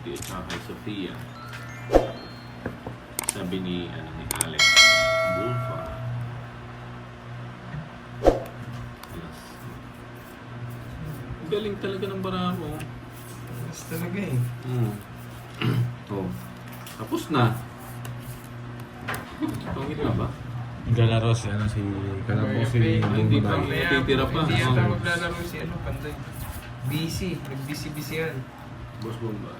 at saka kay Sofia. Sabi ni Alex Bulfa. Yes. Galing talaga ng Barako. Mas talaga eh. Oh. Tapos na. Pangit na ba? Galaro si Hindi pa. Natitira pa. Hindi yata maglalaro si Panday. Busy. Nagbisi-busy yan. Boss Bomba.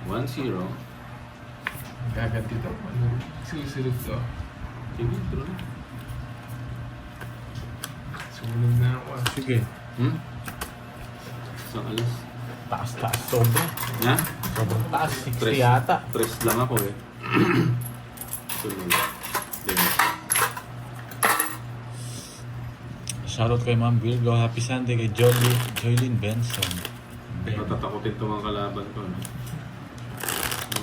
1-0. Gaganti to. Susunod to. Sige, tuloy na. Sumunod na ako. Sige. Isang alas. Taas-taas. Sobra. Na? Sobrang taas. 60 Tres. yata. 3 lang ako eh. Sunod. Shoutout kay Ma'am Virgo. Happy Sunday kay Joylyn Benson. Matatakotin itong mga kalaban ko. No?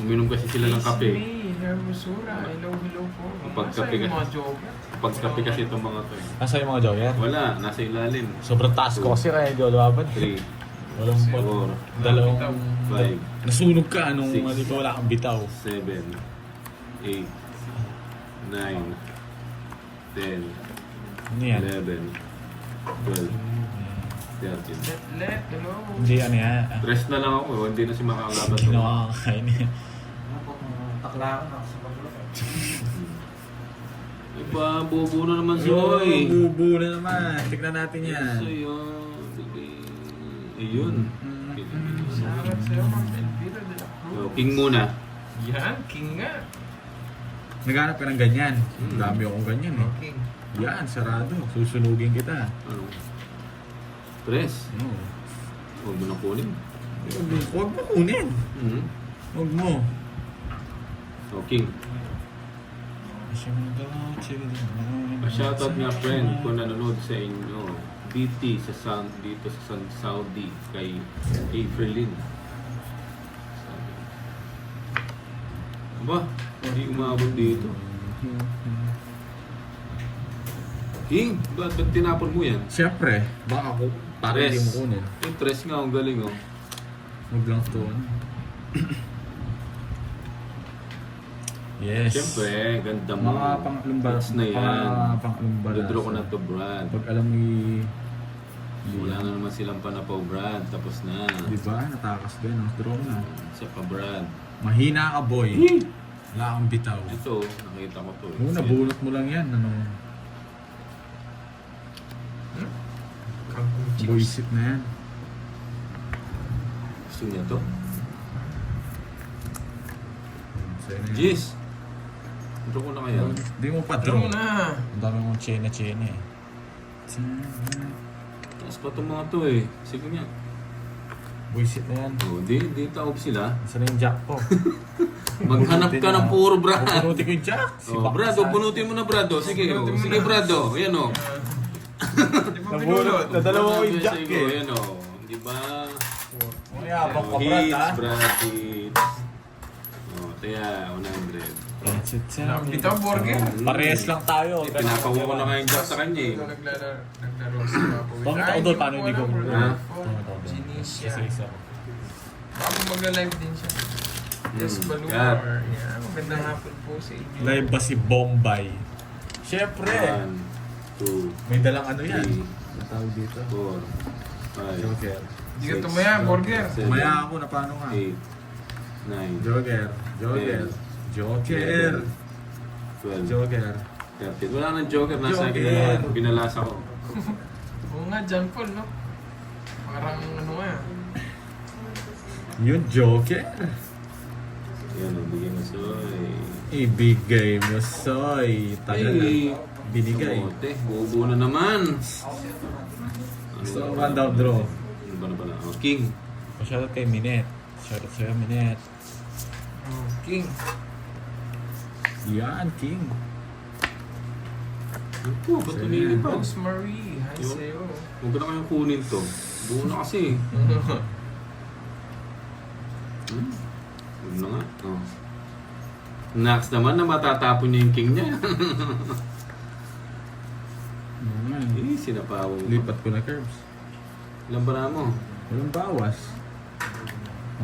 Uminom kasi sila ng kape. May Hermosura. Hello po. Pagkape Masa yung ka- mga joker. Pagkape kasi itong mga to eh. Nasa yung mga Joyer? Wala, nasa ilalim. Sobrang taas ko kasi kaya hindi ako lumabad. 3, Walang 4, dalawang... 5, Nasunog ka nung Six. dito wala kang bitaw. 7, 8, 9, 10, Ano yan? 11, 12, 13. Hello. Hindi ano yan. Rest na lang ako, hindi na si makakalaban Hindi to. na makakain yan. Iba, bubo na naman si Oy. Bubu na naman. Tignan natin yan. So yun. Salamat sa'yo, Ma'am Elvira de la Cruz. King muna. Yan, king nga. Naghanap ka ng ganyan. Dami akong ganyan eh. King. Yan, sarado. Susunugin kita. Ano? Tres. No. Huwag mo na kunin. Huwag mo kunin. Huwag mo. King. Pa-shoutout nga friend kung nanonood sa inyo. BT dito sa Saudi kay Aprilin. Aba, hindi umabot dito. King, ba't tinapon mo yan? Siyempre, baka ako, para hindi mo kunin. Yung tres nga, ang galing oh. Huwag lang ito. Yes. Siyempre, ganda mo. Mga pang-alumbar. That's na yan. Pang-alumbar. Dodro ko na to, Brad. Pag alam mo Wala na naman silang panapaw, Brad. Tapos na. di ba? Natakas din. Draw na. Isa pa, Brad. Mahina ka, boy. Wala kang bitaw. Ito, nakita ko to. Oo, nabunot mo lang yan. Ano? Kangkong chips. Boysit na yan. Gusto niya to? Sa'yo na yan. Jeez! Ito ko na kaya. Hindi mo pa Draw draw. na. Ang dami mong chena eh. Taas pa itong mga to eh. Sige nga. Boysit na yan. Oh, di taob sila. Saan na yung jack ko? Maghanap ka ng puro, Brad. Pupunutin ko yung jack. Oh, Brad, bunutin mo na, Brad. Oh. Sige, oh. Bunutin mo Sige, na. Brad. Oh. Yan, oh. Di ba pinulot? Nadalawa ko yung jack Sige, eh. yan, oh. Di ba? Mayabang ka, Brad, ha? Hits, Brad, hits. Oh, kaya, 100. Bitaw, burger. Parehas lang tayo. Pinapawa ko na nga yung jack sa kanya eh. Ito naglaro si Papo. Bakit ako doon? Paano hindi ko? Ha? Ginisya. Isa. Baka magla-live din siya. Yes, Balua. God. Yeah, magandang hapon po sa inyo. Live ba si Bombay? Siyempre. 1, 2, May dalang ano yan. 3, Ang tawag dito. 4, 5, Joker. Hindi ka tumaya, burger. Tumaya ako na paano nga. 8, 9, Joker. Joker. Joker. 12, Joker. 13. Wala nang Joker. Nasa akin na Joker. lahat. Binalasa ko. Oo nga, John Paul, no? Parang ano nga. Yung Joker. Yan, bigyan mo soy. Ibigay mo, soy. Tagal na. Binigay. Kamote, bubo na naman. So, rundown draw. Ano ba na pala? Oh, King. Shoutout kay Minette. Shoutout sa'yo, Minette. Oh, King. Yan, King. Ano po? Ba't tumilipad? Rosemary, hi Yun. sa'yo. Huwag ko na kayong kunin to. Buo na kasi. Huwag na nga. Oh. Next naman na matatapon niya yung king niya. Sinapawa mo. Lipat ko na curves. Ilan ba na mo? Walang bawas.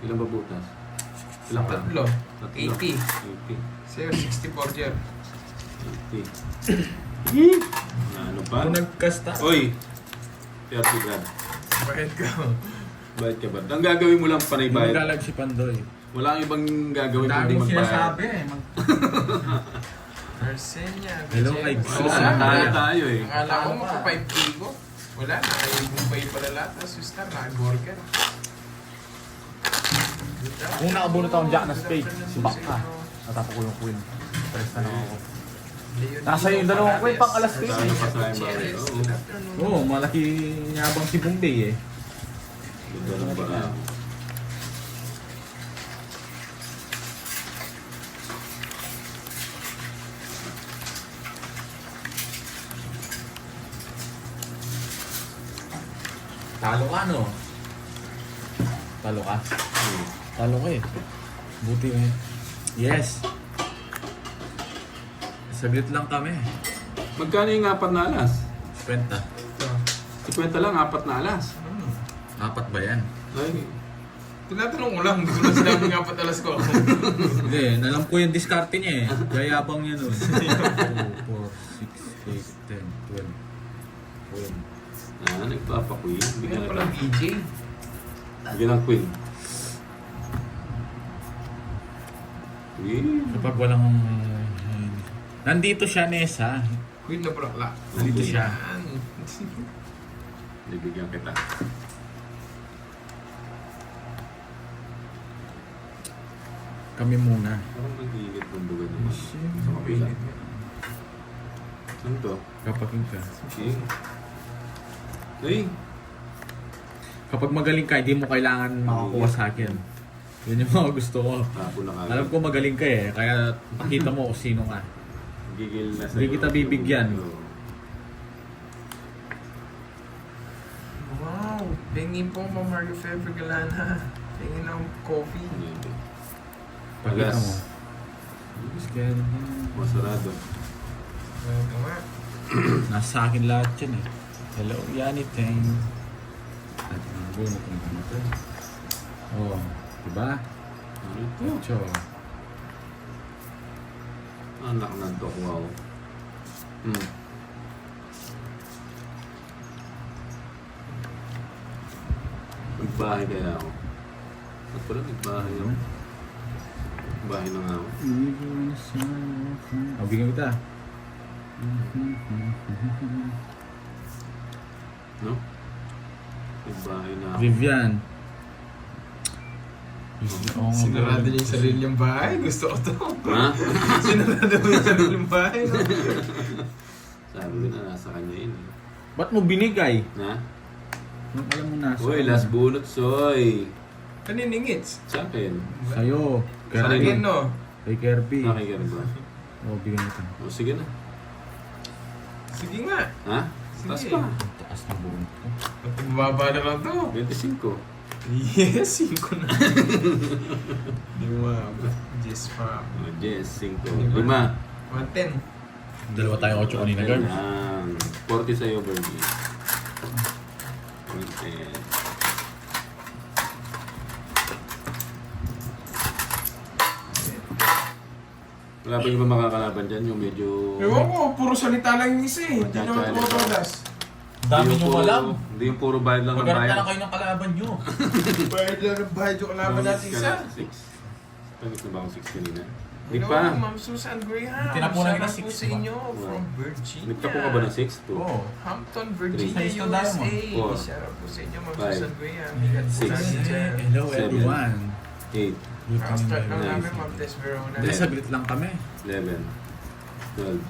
Ilan ba butas? Ilan ka? Tatlo. 80. 80. Sa'yo, 64 year. 80. Ano pa? Kung nagkasta, Oy! 30 grand. Bakit ka? Bayad ka ba? Ang gagawin mo lang panay bayad. magalag si Pandoy. Wala kang ibang gagawin Dami kundi mong magbayad. sinasabi eh. Arsenia. Hello, kay Wala, Wala. tayo tayo eh. Akala ko magpa-5 kilo. Wala na. Ay, Mumbai pala lahat. Tapos yung star, nag-burger. Kung nakabunot akong Jack na spade, si Baka. Natapos ko yung queen. Press na lang ako. Nasa yung dalawang queen pang alas 3 Tayo eh. pa sa aking bagay. Oo. Oo, malaki yabang si Bombay eh. Ganda ng bara. Talo ka no? Talo ka? Hmm. Talo ka eh. Buti eh. Yes. Saglit lang kami. Magkano yung apat na alas? Kwenta. 50 lang, apat na alas. Apat ba yan? Ay, Tinatanong ko lang. Hindi ko na sinabi nga patalas ko. Hindi, alam ko yung diskarte niya eh. Gayabang niya nun. 2, 4, 6, 8, 10, 12. nagpapakuyin. Bigyan Bigyan na pala DJ. Bigyan ng queen. Queen. Kapag walang... nandito siya, Nessa. Queen na bulaklak. Nandito siya. Yan. Bibigyan kita. Kami muna. Parang nag-iigit ng buga naman. Sa kapila. Ano to? Kapag ka. King. Ay! Kapag magaling ka, hindi mo kailangan makakuha sa akin. Yun yung mga gusto ko. Tapo na kagad. Alam ko magaling ka eh, kaya pakita mo kung sino ka. Gigil na sa'yo. Hindi kita bibigyan. Oo. Wow. Pingin po mo Mario Fever Galana. Pingin ng coffee. Hindi. Pakita Alas. mo. Scared. Masarado. Ito nga. Nasa akin lahat yan eh. Hello, Yaniteng. At ang gulo kung ano to. Oh, diba? Ano ito? Ocho. Anak ng to. Wow. Nagbahay kaya ako. At pala nagbahay ako. Bahay na nga ako. Oh, bigyan kita. No? Nagbahay na ako. Vivian. Oo nga, Sinarado bro. niya yung sarili niyang bahay. Gusto ko to. Ha? Sinarado mo yung sarili niyang bahay. No? Sabi ko na nasa kanya yun. eh. Ba't mo binigay? Na? Nung alam mo nasa Uy, last bunot, soy. Kaniningits. Sa akin. Sa'yo. Sa Kirby. Akin no. Kay Kirby. Nakikita ba? Oo, bigyan kita. O sige na. Sige nga. Ha? Taas Sige. pa. Ang taas ng bunot ko. At bumaba na lang to. 25. Yes, 5 na. Lima. Just pa. O, Jess, 5. Lima. 5. 110. Dalawa tayong 8 kanina, girl. 40 sa'yo, Bergie. 110. Wala pa yung ba makakalaban dyan? Yung medyo... Ewan ko, puro salita lang yung isa eh. Hindi naman Challenge. puro todas. Dami Hindi yung nyo puro- alam. Hindi yung puro bayad lang ng Magkaroon bayad. na lang kayo ng kalaban nyo. Bayad lang ng bayad yung kalaban natin isa. 6. Pagkit na ba akong 6 kanina? Di Hello, pa. Ma'am Susan Graham. Tinapunan kita Shoutout po 6 sa ba? inyo from Virginia. Nagtapo ka ba ng 6? 2. Oo. Hampton, Virginia, Three. Size to USA. diamond. Four. Shoutout po sa inyo, Ma'am Five. Susan Graham. Ingat po Six. natin dyan. Hello, Seven. everyone. 8. Start lang Nice. namin, Ma'am Tess Verona. Hindi, saglit lang kami. 11. 12.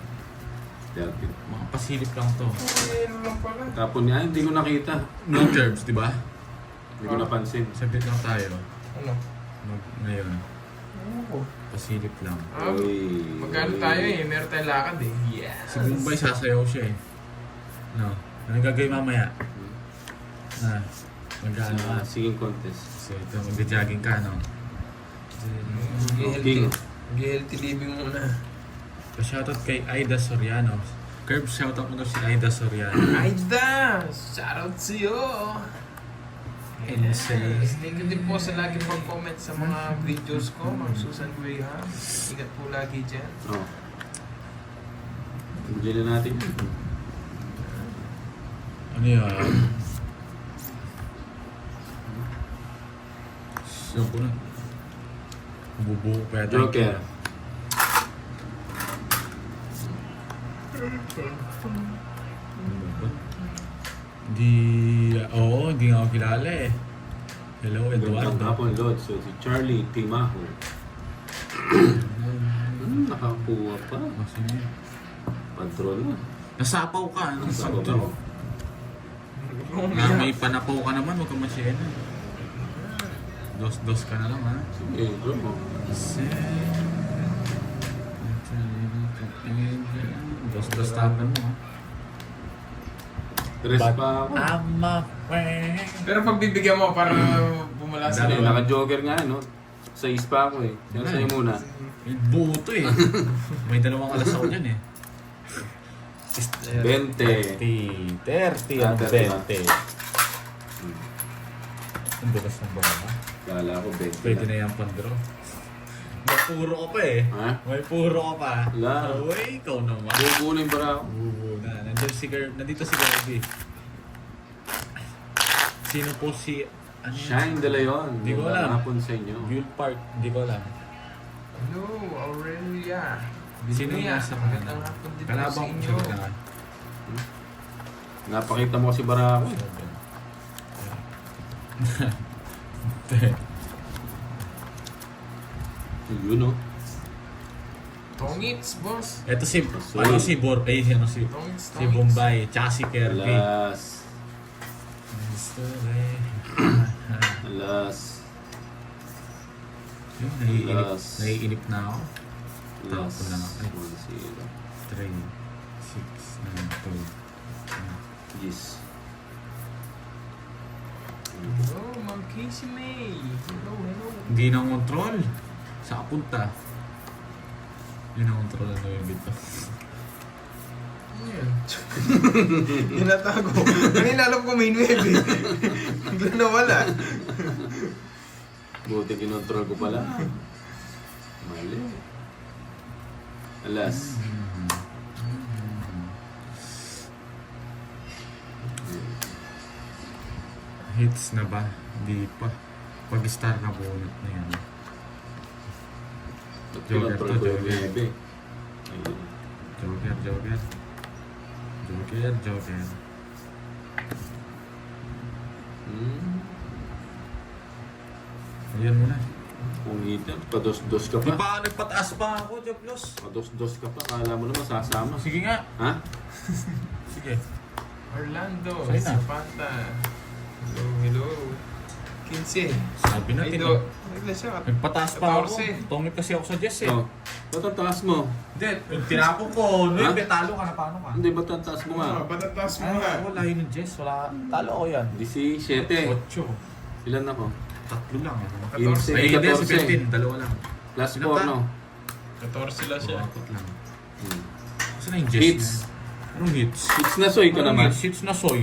13. Mga pasilip lang to. Ano lang pala. Tapon niya, hindi ko nakita. No terms, di ba? Hindi ko napansin. Saglit lang tayo. Ano? Ngayon, Ano ko? pasilip lang. Uy. Magkano tayo eh? Meron tayong lakad eh. Yes. Si Bombay sasayaw siya eh. No? Anong gagawin mamaya? Na, mag-ano ka? Singing contest. So ito, mag-jogging ka, no? Mag-healthy. Mag-healthy living muna. Pa-shoutout kay Aida Soriano. Curb, shoutout mo daw si Aida Soriano. Aida! Shoutout sa'yo! Insane. Thank you din po sa lagi pag-comment sa mga videos ko, Ma'am Susan Graham. Ingat po lagi dyan. Oh. Enjoy na natin. Ano yan? So, po na. Bubuo pa yata. Joker. Hindi, oo, hindi nga ako kilala eh. Hello, Gandang Eduardo. hapon, Lord. So, si Charlie Timaho. Nakakuha pa. Kasi niya. Patrol na. Nasapaw ka, ano? Sabaw Sakto. ako. May panapaw ka naman, huwag ka masyena. Dos-dos ka na lang, ha? Sige, bro. Dos-dos tapan mo, ha? Tres pa ako. I'm a friend. Pero pag bibigyan mo, para bumala sa Dali, naka-joker nga, no? Sa pa ako eh. Yan sa'yo muna. May buto eh. May dalawang alas ako dyan eh. 20. 30 ang 30. 20. Ang bilis ng baka. Kala ko 20 Pwede lang. na yung pandro. May puro ka pa eh. Ha? May puro ka pa. Wala. Uy, ikaw naman. Bubuo na yung bara ako. Oo na. Nandito si Garby. Sino po si... Ano yun? Shine De Leon. Hindi ko alam. Hapon sa inyo. Build Park, hindi ko alam. Hello, Aurelia. Sino Binuya. nasa Magandang hapon din po sa Kalabang ko inyo. siya kailangan. Napakita mo kasi bara ako. Yun, no? Tongits, boss. Ito si... Sorry. Ano si Borpay? Ano si... Tongits, Si Bombay. Tsaka si Kirby. Alas. Alas. Yun, naiinip, Alas. naiinip na ako. Alas. Tapos na nga. 1-0. 3, 6, 9, 2. Yes. Hello, Ma'am Casey May. Hello, hello. Hindi na control. Sa punta. Hindi na control ano yung dito. Ano yan? Tinatago. Kanina alam ko may 9 eh. Bigla nawala. Buti kinontrol ko pala. Mali. Alas. Hits na ba? Hindi pa. Pag-star na bunot na yan. Kinontrol ko yung Joker. 9. Ayun. Joker, Joker. Joker, Joker. Hmm. Ayan mo na. Kung hita, pados-dos ka Di pa. pa nagpataas pa ako, Joblos. Pados-dos ka pa. Kala mo naman sasama. Sige nga. Ha? Sige. Orlando, Sa'yo na. Zapata. Hello, hello. 15. Sabi natin. Ay, eh. nagla siya. Nagpataas pa ako. 14. Tungit kasi ako sa Jess eh. Oh. Ba't ang taas mo? Hindi, yung tinapon ko. Ha? Noy, talo ka na paano ka? Hindi, ba't ang taas mo nga? Patatas mo Ay, nga. wala yun yung Jess. Wala. Talo ko yan. 17. 8. Ilan ako? Tatlo lang. 14. Ay, hindi, 14. 17. Dalawa lang. Plus Ilan 4, pa? no? 14 lang siya. Apat lang. Hmm. Kasi na yung Jess Hits. niya. Anong hits? Hits na soy ka Anong naman. hits? Hits na soy.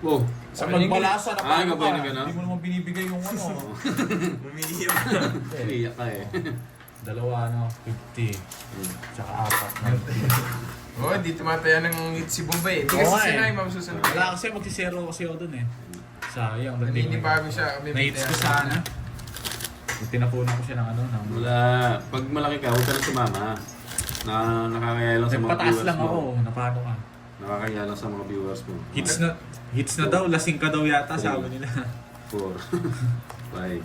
Oh. Sa Sa kanya nagbalasa na Ah, paano gabay na ka? gano'n? Hindi mo naman binibigay yung ano. Umiiyak. Iiyak ka eh. Dalawa, ano, 50. Hmm. Tsaka apat. Oh, di tumataya ng hit si Bombay. Hindi Oo kasi nga eh. sinay, Ma'am Susan. Wala kasi magsisero kasi ako dun eh. Sayang. ba't di mo- Naninibago siya. Kami Na-hits ko sana. Tinapunan ko siya ng ano. Ng... Wala. Pag malaki ka, huwag ka na sumama. Nakakaya lang sa mga Nagpataas viewers lang mo. ako. Napano ka? Nakakaya lang sa mga viewers mo. Hits na daw. Lasing ka daw yata sabi nila. 4, 5,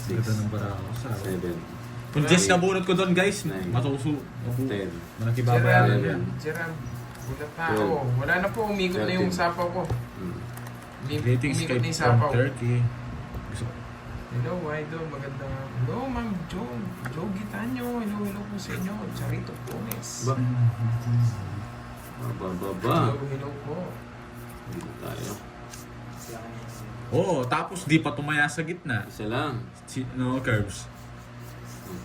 Ganda 6, ng bara ako. Sabi. 7, Kung Jess nabunot ko doon guys, Nine. matuso. 10. Manakibaba. Gerald, Gerald. Ulat na ako. Wala na po. Umikot na yung 13. sapaw ko. Hmm. Greetings Umikot kay na yung from sapaw. Turkey. Gusto ko. Hello, idol. Magandang... Hello, Ma'am Joe Gitanyo. Hello, hello po sa inyo. Charito Pones. Ba? Ba? Hello po. Dito tayo. Oo, tapos di pa tumaya sa gitna. Isa lang. No, curves.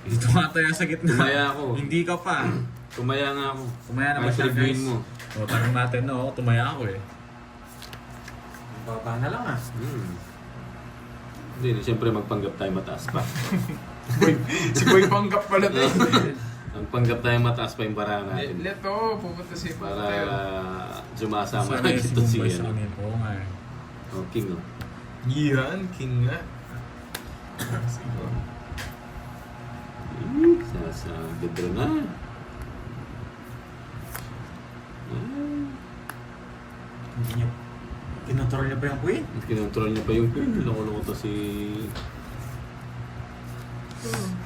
Hindi tumataya sa gitna. Tumaya ako. Hindi ka pa. Tumaya nga ako. Tumaya naman Kahit siya guys. reviewin mo. O, tanong natin no, tumaya ako eh. Baba na lang ah. Hmm. Hindi, siyempre magpanggap tayo mataas pa. Si Boy panggap pala to. Magpanggap tayo mataas pa yung bara natin. Let pupunta si Para Potter. sumasama Sana na si ito si Bombay sa ano. amin. Oo nga eh. Oh, King, oh. Yan, king nga. Sige. Sasagad na. Hindi niya, kinontrol niya pa yung queen. Kinontrol niya pa yung Queen. Loko-loko to si...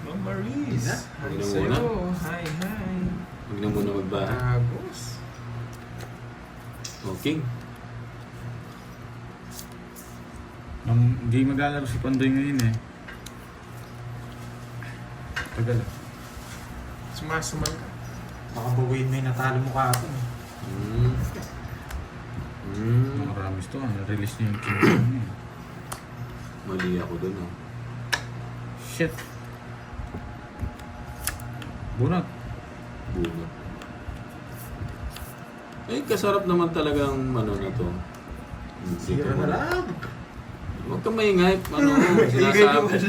Mama Riz. Huwag Hi na sa'yo. muna. Hi, hi. Huwag na muna magbahay. Tapos. Oh, King. Hindi maglalaro si Pandoy ngayon eh. Tagal ah. Sumasumal ka. Baka bawiin mo yung natalo mo kahapon. Mga ramis to, release niya yung king niya. Mali ako dun, oh. Shit. Bunot. Bunot. Eh, kasarap naman talagang ano na to. Sira na lang. Huwag kang maingay. Ano,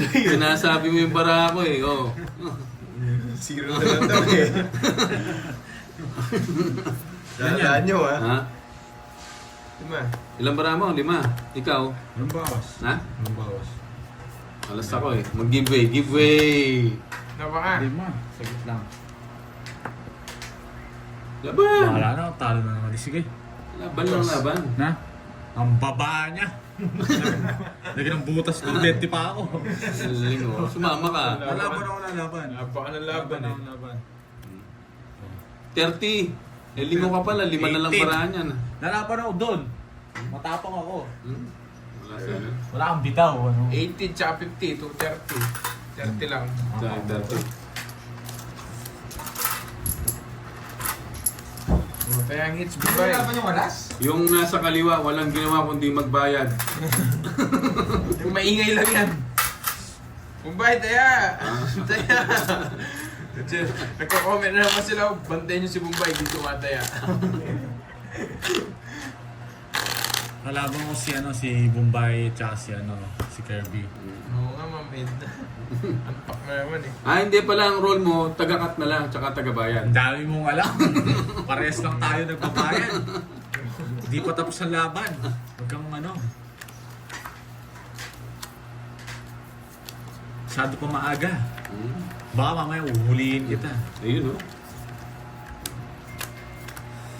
sinasabi mo yung bara ko eh. Oh. Zero na lang daw eh. Dalaan nyo Ha? Diba? Ilang bara mo? 5. Ikaw? Anong bawas? Ha? Anong bawas? Alas ako eh. Mag-giveaway. Giveaway! Napaka. 5. Sagit lang. Laban! Wala na, talo na naman. Sige. Laban lang laban. Na? Ang baba niya. Lagyan ng butas ko, 20 pa ako. Galing oh. Sumama ka. Lalaban ako lalaban. Napaka na laban eh. Laban. 30. Eh, 5 ka pala. 5 na lang 18. paraan yan. Lalaban ako doon. Matapang ako. Wala sana. Wala kang bitaw. Ano? 80 tsaka 50 to 30. 30 lang. Dahil 30. Kaya ang hits, Ano bye. laban yung walas? Yung nasa kaliwa, walang ginawa kundi magbayad. Yung maingay lang yan. Kumbay, taya! Taya! Nagko-comment na naman sila, bantayin nyo si Bombay, di tumataya. Kalaban ko si si Bombay at si si Kirby. Oo nga, mamid. Anpak na naman eh. Hindi pala ang role mo, taga-cut na lang, tsaka taga-bayad. Ang dami mong alam. Parehas lang tayo nagpapayan. Hindi pa tapos ang laban. Huwag kang masyado pa maaga. Baka mamaya uhulihin kita. Ayun oh.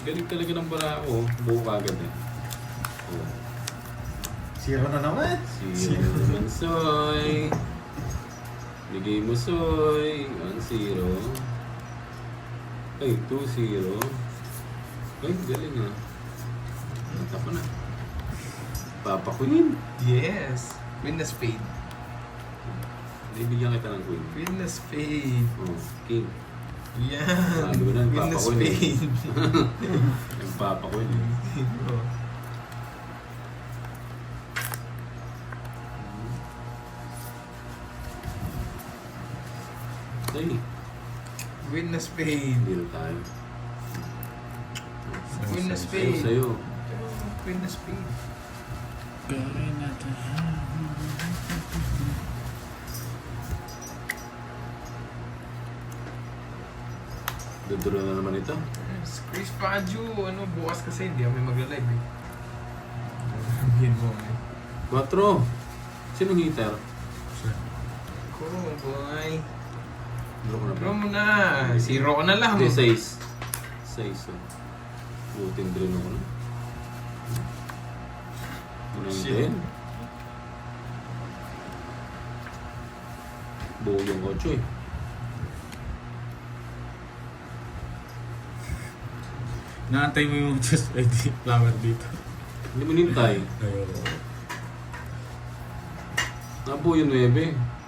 Galing talaga ng bara ko. Buo kagad eh. Oh. Zero na naman. Si naman Soy. Bigay mo Soy. 1-0. Ay, 2-0. Ay, galing ah. Nata ko na. Papa Queen. Yes! Win na spade. Bibigyan kita ng Queen. Win na spade. Oh, King. Yan! Sabi ko na, Win na Papa Queen eh. spade. Yung Papa Queen eh. Ay, Win na spade. deal tayo. Win na Sa'yo, spade. sa'yo. Win na spade. Gawin natin. Duduro na naman ito. Yes, Chris Paju, bukas kasi hindi kami magla-live eh. Sabihin mo eh. 4. Sinong hitter? Ko, boy. Draw ko na ba? Draw mo na. Zero ka na lang. Hindi, 6. 6 oh. Butin draw ako na. Ano yung Shit. 10? Buo yung 8 eh. Naantay mo yung just ready flower dito. Hindi mo nintay. Ayoko. Nabuo yung 9.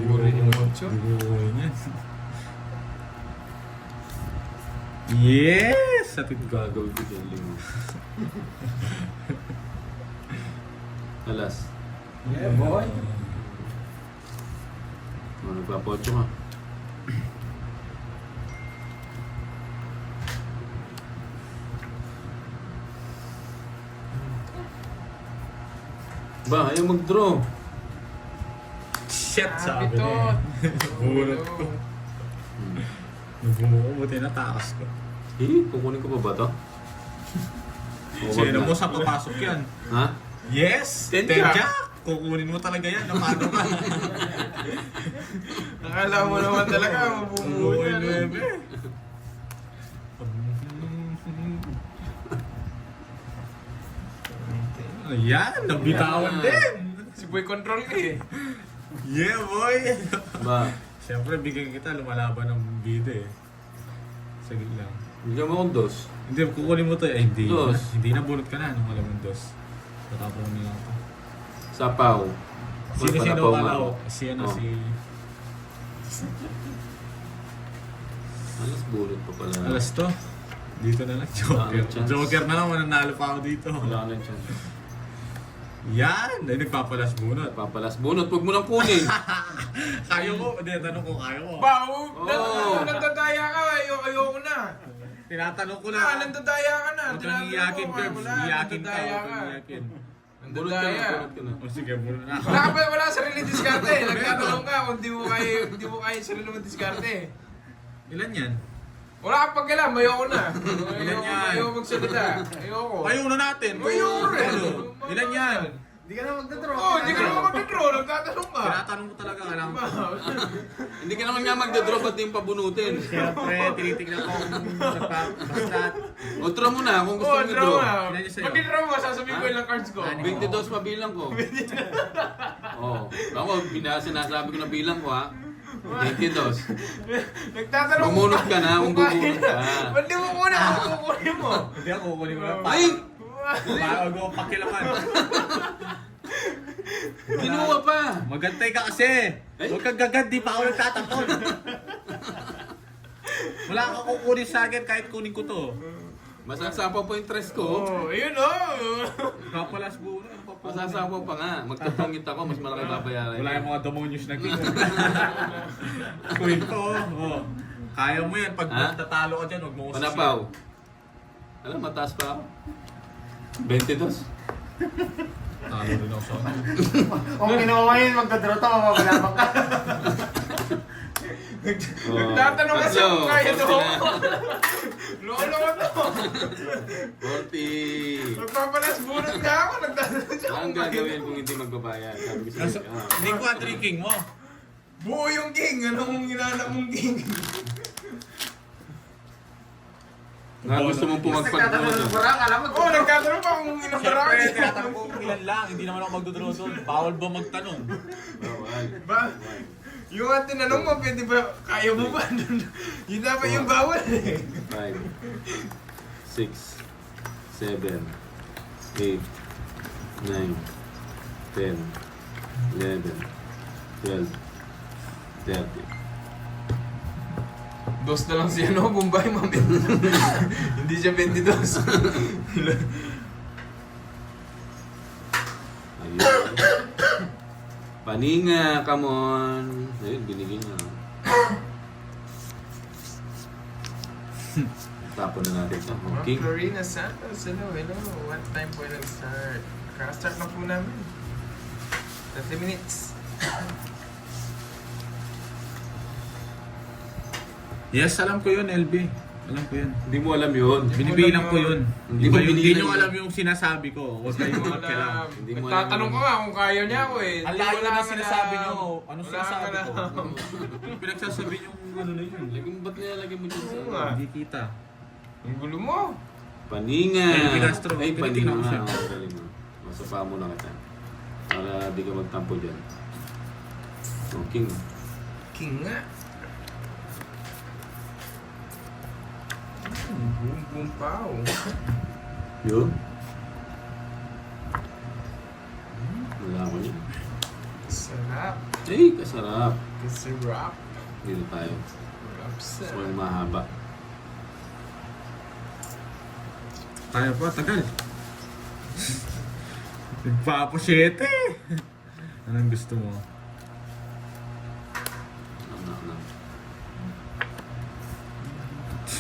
Buo rin yung 8. Hindi ko yan. Yes! Sa tigga. Gagawin ko dyan, limo. Alas. Yeah, boy. Nagpapocho ka. Ba, ayaw mag-draw. Shit, sabi Ito. niya. Bunot ko. Nabumuko, buti natakas ko. Kukunin ko pa ba to? O, wag Sino na. mo sa papasok yan? Ha? Yes! Ten Ten jack. jack! Kukunin mo talaga yan. Napano ka? Akala mo naman talaga, mabumuo yan. Ayan, nabitawan din. Si Boy Control ka eh. Yeah, boy! Ba, Siyempre, bigyan kita lumalaban ng bida eh. Saglit lang. bigyan mo akong dos. Hindi, kukunin mo to eh. Ay, hindi. Dos. Hindi na bunot ka na nung alam yung dos. Tatapon nila ako. Sapaw. Sino Panapaw nga kalaw? ako. Si ano, Oh. si... Alas bulot pa pala. Alas to. Dito na lang, Joker. Ah, chance. Joker na lang, mananalo pa ako dito. Wala ka ng chance. Yan! Ay, nagpapalas bunot. Papalas bunot, huwag mo nang kunin. Kaya mo? Hindi, tanong ko, kaya mo. Nagdadaya ka, ayoko na. Tinatanong ko Ah, na. nagdadaya ka na. Huwag kang iyakin, Curbs. Iyakin ka, Nagdadaya huwag ka. kang iyakin. Bunot ka na, Nagdadaya. bunot ka na. O sige, bunot na ako. Wala ka ba, wala ka sarili diskarte. Nagtatanong ka kung di mo kaya yung sarili mong diskarte. Ilan yan? Wala kang pagkalam, ayoko na. Ilan yan? Ayoko magsalita. Ayoko. Ayun na natin. Ayoko rin. Ilan yan? Hindi ka na magdadraw. Oo, hindi ka naman mag-draw. Nagtatanong ka. Tinatanong ko talaga, alam ko. Hindi ka naman nga magdodrop at yung pabunutin. Siyempre, tinitignan ko kung basta. O, draw mo na kung gusto Oo, mo draw i-draw. na. Ilan yung sa'yo? Pag draw mo, sasabihin ko Ha? ilang cards ko. 22 mabilang ko. Oo. Ako, sinasabi ko na bilang ko ha. 22. Nagtatanong Bumunot ka na kung kaya bubunot ka. na. Ba't di mo kunin kung kukunin mo? Hindi ako kukunin mo na pa. Ay! Bago ako pakilaman. Kinuha pa! Magantay ka kasi. Huwag kang gagad, di pa ako nagtatapon. Wala kang kukunin sa akin kahit kunin ko to. Masasapaw pa yung tres ko. Oh, ayun oh. Kapalas buo na. Masasapaw pa nga. Magtatangit ako, mas malaki babayaran. Wala yung mga demonyos na king. Queen ko. Oh. Kaya mo yan. Pag Ha? tatalo ka dyan, huwag mo ko Panapaw. Alam, mataas pa ako. 22. Talo rin ako sa ano. Kung ginawa mo yun, magdadraw to, mababalabang ka. Nagtatanong kasi Tatlo. kung kaya to. 49. Lolo ko to. 40. Magpapalas bunot nga ako. Nagtatanong siya Ang kung kaya gagawin to. kung hindi magbabayad? Sabi ko Kaso, sa'yo. hindi ko drinking mo. Buo yung king. Anong hinanap mong king? Nga gusto mong pumagpag mo. ng barang, alam mo. Oh, nagtatanong pa kung ilang Siyempre, barangay. tinatanong ko kung ilan lang. Hindi naman ako magdodraw doon. Bawal ba magtanong? Bawal. Ba? Yung ang tinanong mo, pwede ba, kaya mo ba? Yun dapat yung bawal eh. 5, 6, 7, 8, 9, 10, 11, 12, 13. Dos na lang siya, no? Bumbay, mami. Hindi siya 22. Ayun. Paninga, come on. Ayun, binigyan niya. Tapon na natin ito. King. Florina Santos, hello. What time po nag-start? Kaka-start na po namin. 30 minutes. Yes, alam ko yun, LB. Alam ko yun. Hindi mo alam yun. Binibilang ko yun. Hindi Hindi mo ba hindi binilang nyo yun. alam yung sinasabi ko. Huwag kayong magkailangan. Hindi mo alam Nagtatanong yun. ko nga kung kaya niya ako eh. Ang Di layo wala na ka sinasabi alam. nyo. Ano Wala sinasabi ka ko? alam. Pinagsasabi yung ano na yun. Lagyan ba't nilalagyan mo dyan Oo sa... nga. Hindi kita. Ang gulo mo. Paninga! Ay, Castro. Ay, paninga Tinitingnan ko nga. siya. Oh, galing mo. Masapa mo na kita. Para di ka magtampo dyan. Oh, King. King nga. Boom boom pow. Yun. Wala ko yun. Sarap. Ay, kasarap. Kasarap. Dito tayo. Rapsa. So, mahaba. Kaya pa, tagal. Nagpapasyete. Anong gusto mo? Ano.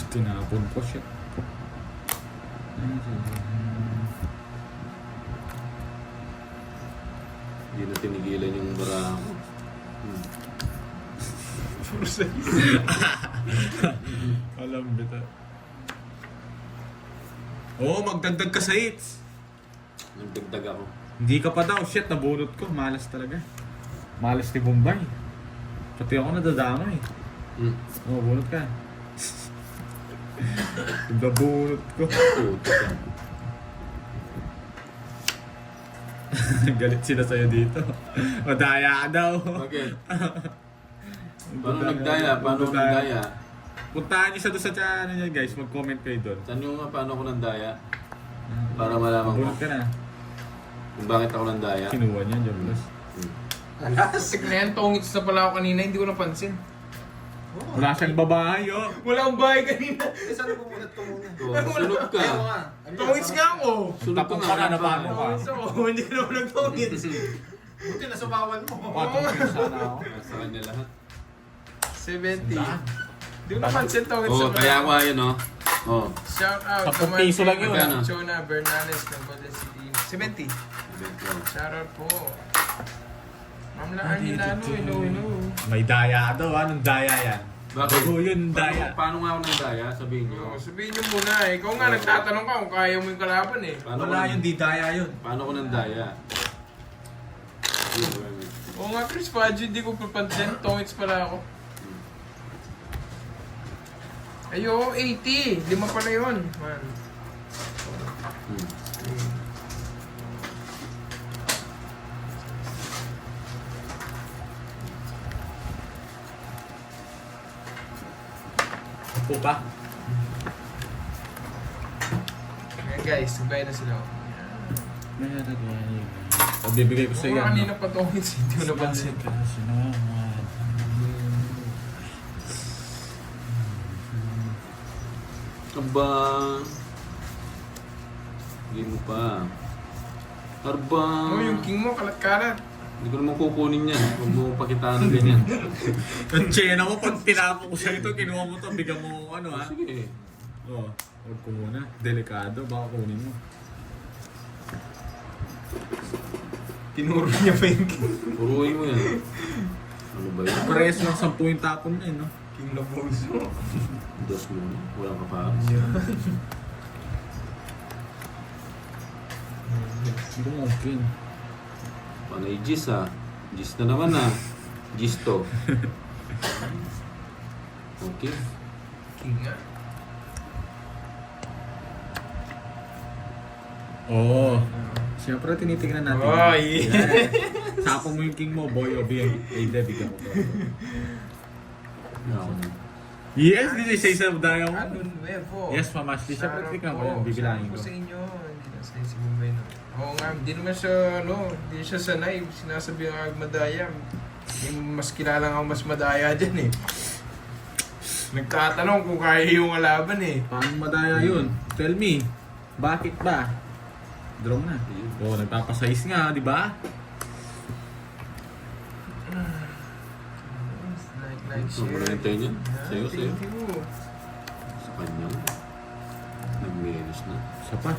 Tinapon ko siya. Hindi na tinigilan yung bara ko. Alam bita. Oo, magdagdag ka sa hits. Nagdagdag ako. Hindi ka pa daw. Shit, nabunot ko. Malas talaga. Malas ni Bombay. Pati ako nadadamay. Oo, bunot ka. Nabunot ko. Puto ka. Galit sila sa'yo dito. Madaya ka daw. Bakit? Paano nagdaya? Paano nagdaya? Puntahan niyo siya doon sa channel niya guys. Mag-comment kayo doon. Saan yung nga paano ko nandaya? Para malaman ko Bunot ka na. kung bakit ako nandaya. Kinuha niya, John Plus. Sik na yan, tongits na pala ako kanina, hindi ko napansin. Wala siyang babae, oh. Wala akong bahay kanina. Eh, saan bumunot ko muna? Sunod ka. Ayaw nga. Tongits nga ako. Sunod Tapos ka na paano ka. Tongits ako, hindi ka naman nag-tongits. Buti nasubawan mo. Patong sana ako. Sa kanya lahat. 70. Hindi ko napansin tongits Oo, na kaya ako ayun, oh. Oh. Shout out 10 piso lang yun. Magkano? Chona Bernales ng Golden City. 70. Shout out po. Ma'am Laan Hilano, hello. May daya daw, anong daya yan? Bakit? Oo, yun, daya. Paano nga ako nandaya? Sabihin nyo. Sabihin nyo muna eh. Ikaw nga nagtatanong ka kung kaya mo yung kalaban eh. Paano ko Wala nan- yun, di daya yun. Paano ko nandaya? Oo nga Chris Fadjo, hindi ko papansin. Tongits pala ako. Ayo, 80. 5 pala yun. Man. Ako pa. Ayan guys, sabay na sila. Pabibigay ko sa iyo. Oo, kanina pa tongits. Hindi ko napansin. Aba. Hindi mo pa. Arba. Oo, yung king mo, kalat-kalat. Hindi ko naman kukunin yan. Huwag mo pakitaan ng ganyan. Ang tsena mo, pag tinapo ko sa ito, kinuha mo to, bigyan mo ano ha? Sige. Oo, huwag ko muna. Delikado, baka kunin mo. Tinuro niya pa yung king. Puruin mo yan. Ano ba yan? Pares lang 10 yung tapon niya, no? King Laboso. Dos mo. Walang kapares. Hindi mo okay. Panay Gis ha. Gis na naman ha. Gis to. Okay. King nga. Oo. Siyempre, tinitingnan natin. Oy! Sapo mo yung king mo, boy o bigyan. Bigyan ko to. No. Yes, this is isa daya mo. Ano, Nuevo. Yes, Mamashli. Siyempre, tignan ko yan. Bibilangin ko. Sabi ko sa inyo, hindi na sa si Bombay no. Oo nga, hindi naman siya, hindi siya sanay. Sinasabi ng Agmadaya. Yung mas kilala nga mas madaya dyan eh. Nagtatanong kung kaya yung alaban eh. Paano madaya yun? Tell me. Bakit ba? Draw na. Oo, nagpapasize nga, di ba? Like, Sobrang share. hintay niya. Sa'yo, sa'yo. Thank you. Sa kanya. Nag-menos na. Isa pa.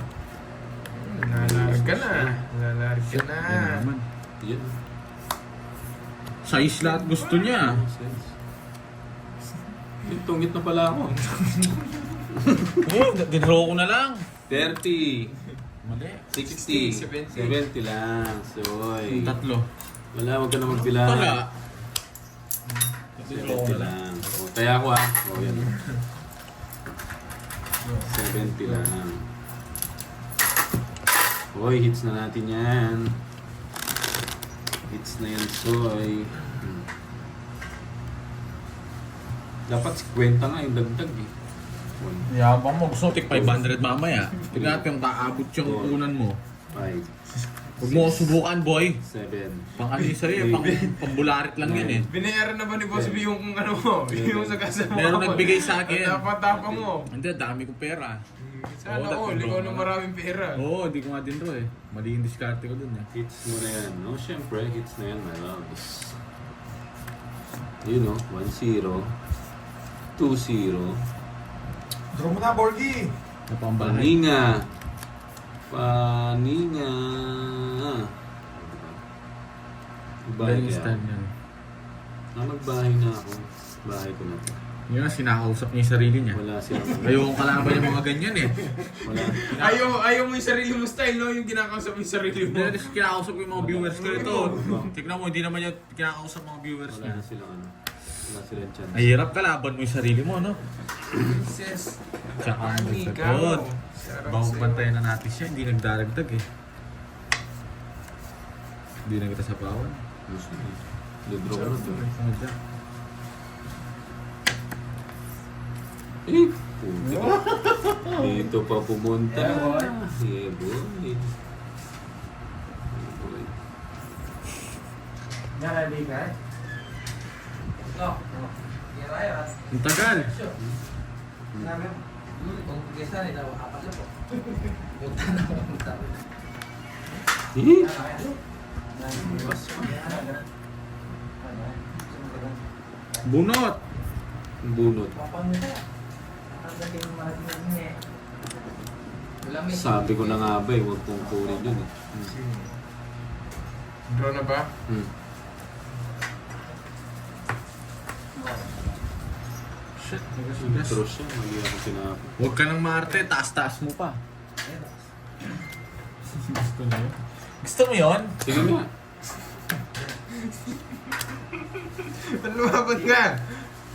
Lalarg ka na. Lalarg ka na. Yan naman. Yan. Size lahat gusto niya. Yung tungit na pala ako. Oo, dinraw ko na lang. 30. Mali. 60. 70. 70 lang. Soy. Yung tatlo. Wala, wag ka na magbilang. Wala. Dinraw ko 70 na lang. lang. O, kaya ako ah. O, yan. 70 lang. Hoy, hits na natin yan. Hits na yan, Soy. Dapat 50 nga yung dagdag eh. Yabang mo. Gusto mo tig 500 mamaya. Tignan natin yung kaabot yung unan mo. 5, Huwag mo subukan, boy. 7. Pang ano yun sa'yo, pambularit lang yan eh. Binayaran na ba ni Boss B yung ano mo? Yung sa kasama Meron mo? nagbigay sa akin. Tapang mo. Hindi, dami kong pera. Sana Oo, all, ikaw na maraming pera. Oo, hindi ko nga din ro eh. Mali yung diskarte ko dun eh. Hits mo na yan, no? Siyempre, hits na yan, my loves. Yun, no? 1-0. 2-0. Draw mo na, Borgie. Napambahay. Paninga. Paninga. Bahay Dahil kaya. stand yan. Magbahay na ako. Bahay ko na to. Yun ang sinakausap niya yung sarili niya. Wala silang Ayokong kalaban yung mga ganyan eh. Wala. Ayaw mo yung sarili mo style, no? Yung kinakausap mo yung sarili mo. Hindi, kinakausap ko yung mga viewers ko ito. Tignan mo, hindi naman yung kinakausap mga viewers Wala niya. na silang ano. Wala silang chance. Ay, hirap kalaban mo yung sarili mo, no? Princess. Tsaka ang Amiga nagsagot. mo. Sarap Bawang sa'yo. bantayan na natin siya, hindi nagdaragdag eh. Hindi na kita sa bawal. Gusto niya. Lidraw ko na to. Ano dyan? Eh! Puti ka. Dito pa pumunta. Yeah, boy. Boy. Ang tagal! Eh! Bunot! Bunot. Sabi ko na nga ba eh, huwag kong kunin yun eh. Draw na ba? Hmm. Shit, Intro siya, mali ako sinabi. huwag ka nang maarte, taas-taas mo pa. Gusto mo yun? Gusto mo yun? Sige nga. Ano lumaban ka?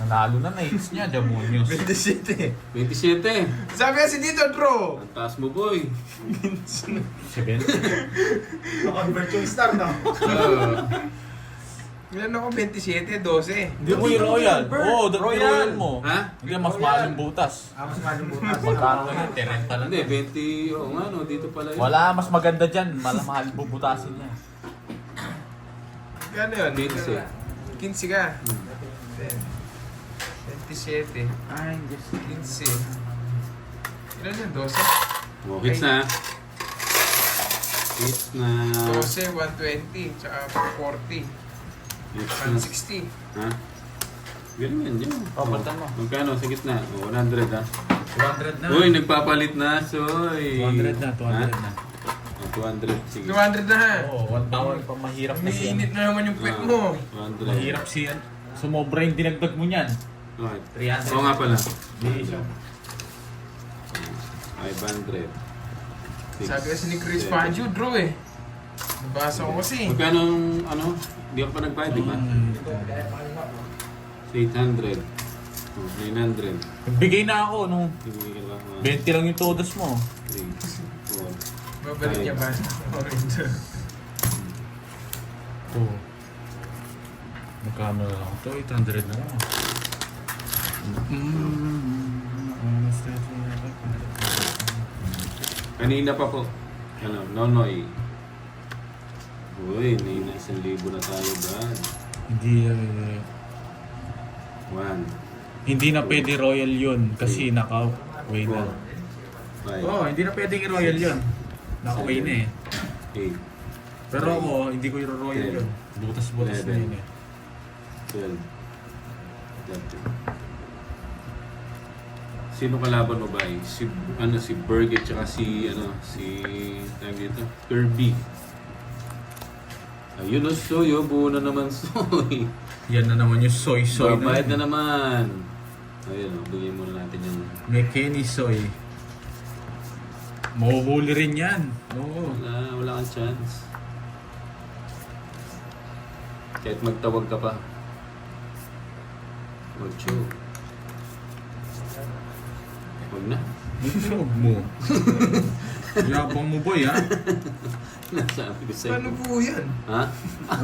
Nanalo na na-hits niya, Demonios. 27. 27. Sabi kasi dito, draw. Ang taas mo, boy. 7? Naka-convert yung star, no? Ilan ako? 27, 12. Hindi mo yung Royal. Oo, Royal mo. Ha? Hindi, mas mahal yung butas. Mas malimutan. Magkano na yun? 30 lang. Hindi, 20. Oo nga, no. Dito pala yun. Wala, mas maganda dyan. Mahal bubutasin niya. Gano yun? 15. 15 ka. 27. Ay, Diyos. 15. Ilan yun? 12? Oh, hits na. Hits na. 12, 120. Tsaka 40. Hits na. 160. Ha? Ganun yan, yun. Oh, balitan mo. Magkano sa gitna? Oh, 100 ha? 200 na. Uy, nagpapalit na, soy. 200 na, 200 na. Oh, 200. Sige. 200 na ha. Oo, bawal pa mahirap na siya. Umiinit na naman yung puwet mo. 100. Mahirap siya. Sumobra yung dinagdag mo niyan. Okay. 300. Oo nga pala. Hindi siya. 500. Sabi kasi ni Chris Fangio, draw eh. Nabasa ko kasi. Magkano ang, ano? Hindi ako pa nagbayad, di ba? 800. Oh, 900. Bigay na ako nung Ibigay ka lang. 20 lang yung todos mo. 3, 4. Babalik niya ba? Orange. Oo. Magkano na lang ito? 800 na lang. Kanina pa po. Ano, Nonoy. Uy, may 1,000 na tayo ba? Hindi, 1, hindi na pwede royal yun kasi naka-way na. 5, Oo, hindi na pwedeng i-royal yun. Naka-way na eh. 8, Pero ako, hindi ko i-royal yun. Butas-butas na yun eh. 12, 13. Sino kalaban mo ba? Si si Berg at saka si tawag dito, Kirby. Ayun o, Soy, buo na naman, Soy. Yan na naman yung soy-soy Babayad na. na naman. Ayun o, bigyan muna natin yung... May Kenny soy. Mahuhuli rin yan. Oo. Wala kang chance. Kahit magtawag ka pa. Ocho. Huwag na. Huwag mo. Yabang mo boy ha? Nasabi ko sa'yo. Paano po yan? Ha?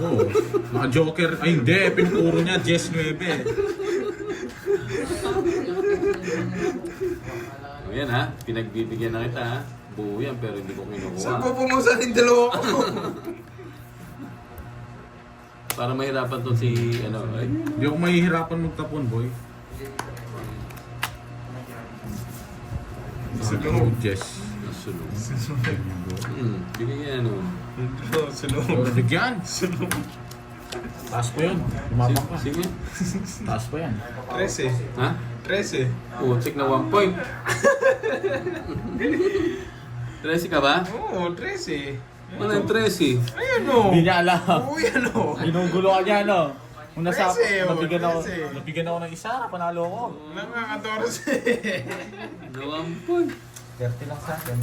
Oo. Naka-joker. Ay hindi, pinuturo niya 10-9. O yan ha, pinagbibigyan na kita ha. Buo yan pero hindi ko Saan kinukuha. po pumusan yung dalawa ko? Para mahirapan to si ay. Hindi ako mahihirapan magtapon boy. Sunod. Jess. Nasunod. Bigyan ano. Sunod. Oh, bigyan. Taas pa yun. Lumabang ka. Sige. Taas pa yan. 13. Ha? 13. Check na 1 point. 13 ka ba? Oo, 13. Ano yung 13? Ayan o. Hindi niya alam. Uy, ano? Ginugulo ka niya, no? Kung nasa, Trece, oh, nabigyan ako ng isa, panalo ko. Wala nga 14. Nawampoy. 30 lang sa akin.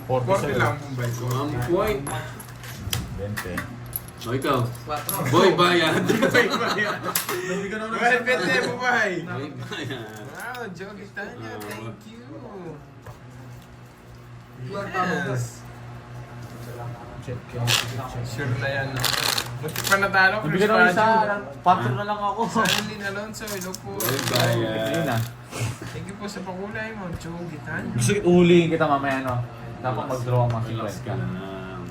40 lang, Bombay ko. Nawampoy. 20. O ikaw. Boy, bayad. Nabigyan ako ng Well, pwede, Bombay. Boy, bayad. Wow, Jogi Tanya, thank you. Yes. check. Sure na yan. Buti pa natalo, Chris Nabigyan ako ng isa, Baggio. partner na lang ako. Sanlin Alonso, hello po. Boy, bayad. Ayun na. Thank you po sa pakulay mo, Jogi Tanya. Gusto kita uhulihin kita mamaya, no? Dapat mag-draw ang mga Relax sequence ka ka. lang.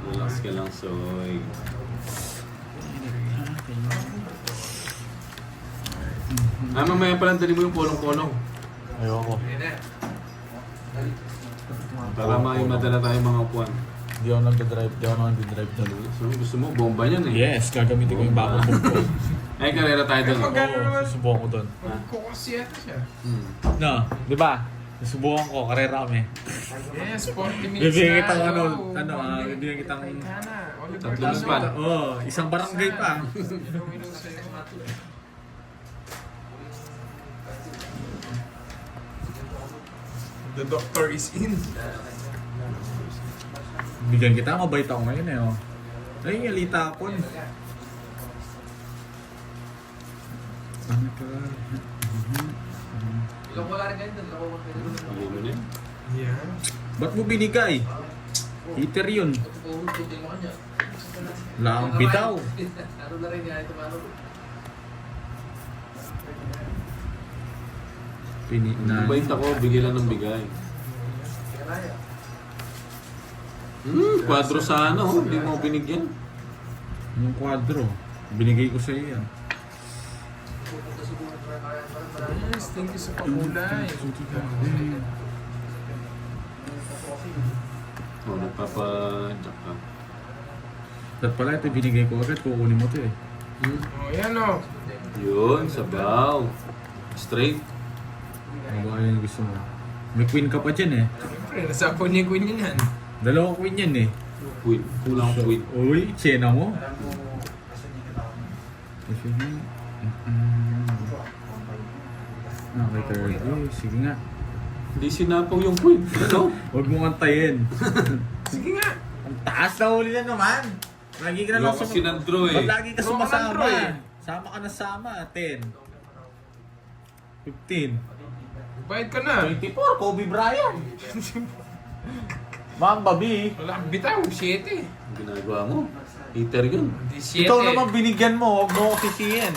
Relax ka lang, Soy. Mamaya pala dali mo yung polong-polong. Ayoko. Para madala tayo mga upuan. Di ako nagdadrive doon. So, gusto mo, bomba yan eh. Yes, gagamitin ko yung bagong book ko. Ay, karera tayo doon. Pero gano'n naman. Susubukan ko doon. Magkukos yata siya. No, di ba? Susubukan ko, karera kami. Yes, 40 minutes Bibigyan na. kitang ano, Go. bibigyan kitang... Tana, Oliver Tatlong Cano. span. Oh, isang barangay pa. Hello sa'yo. The doctor is in. Bigyan kita, mabait ako ngayon eh. Oh. Ay, alita ako. Ano ka? Hindi mo na yun. Yeah. Ba't mo binigay? Heater yun. Wala akong bitaw. Pininan. Bait ako, bigay lang ng bigay. Kwadro sana oh, hindi mo binigyan. Yung kwadro. Binigay ko sa iyo yan. Yes, thank you sa pakulay. Oh, nagpapa-jack ka. Dapat pala ito binigay ko agad. Kukunin mo ito eh. Oh, yan o. Yun, sabaw. Straight. Ano ba yung gusto mo? May queen ka pa dyan eh. Siyempre, nasapon niya queen yun yan. Dalawang queen yan eh. Queen. Kulang queen. Uy, tsena mo. Okay, third. Uy, sige nga. Hindi sinapaw yung queen. Ano? Huwag mo antayin. Sige nga. Ang taas na huli na naman. Lagi ka na lang Loko sinandro eh. Ba't lagi ka Loko sumasama? sinandro eh. Sama ka na sama. 10. 15. Bayad ka na. 24, Kobe Bryant. Mamba B. Wala kang bitaw, 7. Ang ginagawa mo. Heater yun. 17. Ikaw naman binigyan mo, huwag mo ko sisihin.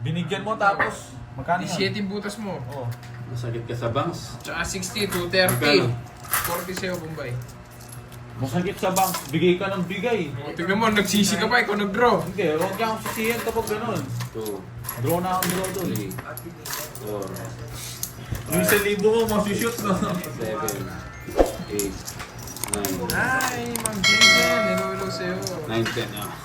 Binigyan mo tapos, magkano yan? 17 butas mo. Oh. Masakit ka sa bangs. Tsaka 60, 230. Magkano? 40 sa'yo, Bombay. Masakit sa bank, bigay ka ng bigay. O, tignan mo, nagsisi ka pa, ikaw nag-draw. Hindi, huwag kang sisihin kapag ganun. 2, Draw na ang draw doon. 3, 4, Yung 1,000 mo, masushoot no? 7, 8, 9, Hi, Ma'am Jason. Hello sa'yo. 9, 10.